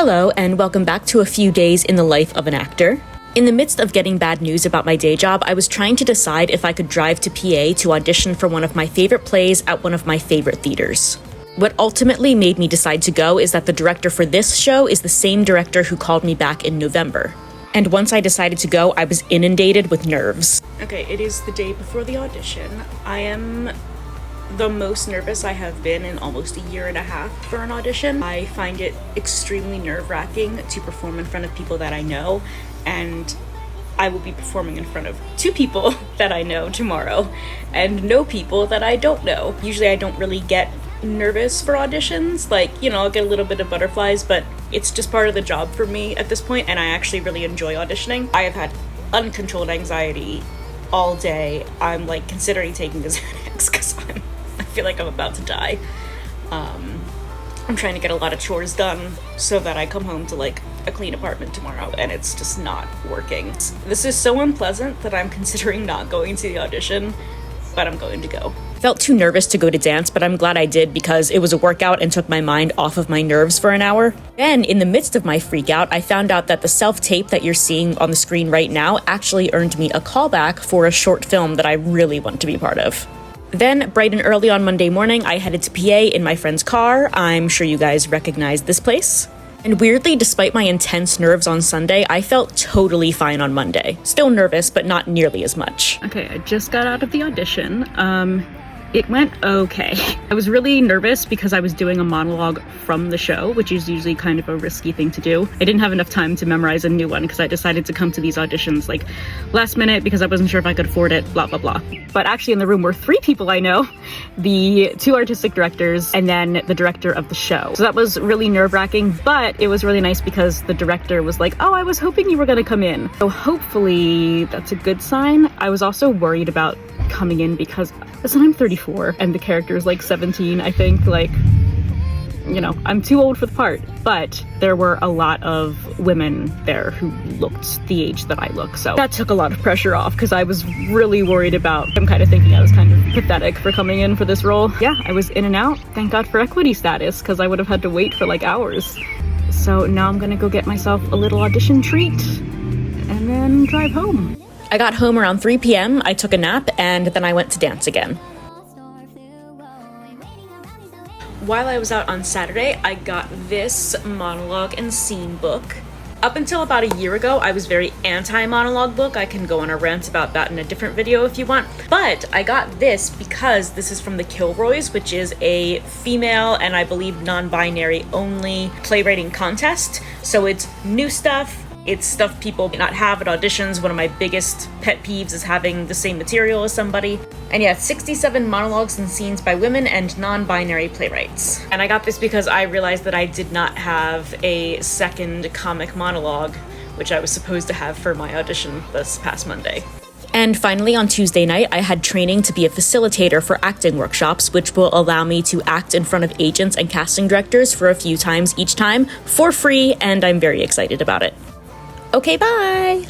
Hello, and welcome back to a few days in the life of an actor. In the midst of getting bad news about my day job, I was trying to decide if I could drive to PA to audition for one of my favorite plays at one of my favorite theaters. What ultimately made me decide to go is that the director for this show is the same director who called me back in November. And once I decided to go, I was inundated with nerves. Okay, it is the day before the audition. I am the most nervous I have been in almost a year and a half for an audition. I find it extremely nerve-wracking to perform in front of people that I know, and I will be performing in front of 2 people that I know tomorrow, and no people that I don't know. Usually I don't really get nervous for auditions, I'll get a little bit of butterflies, but it's just part of the job for me at this point, and I actually really enjoy auditioning. I have had uncontrolled anxiety all day. I'm considering taking a Xanax because I feel like I'm about to die. I'm trying to get a lot of chores done so that I come home to a clean apartment tomorrow, and it's just not working. This is so unpleasant that I'm considering not going to the audition, but I'm going to go. Felt too nervous to go to dance, but I'm glad I did because it was a workout and took my mind off of my nerves for an hour. Then, in the midst of my freak out, I found out that the self-tape that you're seeing on the screen right now actually earned me a callback for a short film that I really want to be part of. Then, bright and early on Monday morning, I headed to PA in my friend's car. I'm sure you guys recognize this place. And weirdly, despite my intense nerves on Sunday, I felt totally fine on Monday. Still nervous, but not nearly as much. Okay, I just got out of the audition. It went okay. I was really nervous because I was doing a monologue from the show, which is usually kind of a risky thing to do. I didn't have enough time to memorize a new one because I decided to come to these auditions last minute because I wasn't sure if I could afford it, blah, blah, blah. But actually in the room were 3 people I know, the 2 artistic directors, and then the director of the show. So that was really nerve-wracking, but it was really nice because the director was like, oh, I was hoping you were gonna come in. So hopefully that's a good sign. I was also worried about coming in because listen, I'm 34 and the character is 17, I think. I'm too old for the part, but there were a lot of women there who looked the age that I look, so that took a lot of pressure off because I was really worried about, I'm kind of thinking I was kind of pathetic for coming in for this role. Yeah, I was in and out, thank God for equity status, because I would have had to wait for hours. So now I'm gonna go get myself a little audition treat and then drive home. I got home around 3 p.m., I took a nap, and then I went to dance again. While I was out on Saturday, I got this monologue and scene book. Up until about a year ago, I was very anti-monologue book. I can go on a rant about that in a different video if you want. But I got this because this is from the Kilroys, which is a female and I believe non-binary only playwriting contest. So it's new stuff. It's stuff people may not have at auditions. One of my biggest pet peeves is having the same material as somebody. And yeah, 67 monologues and scenes by women and non-binary playwrights. And I got this because I realized that I did not have a second comic monologue, which I was supposed to have for my audition this past Monday. And finally, on Tuesday night, I had training to be a facilitator for acting workshops, which will allow me to act in front of agents and casting directors for a few times each time for free, and I'm very excited about it. Okay, bye!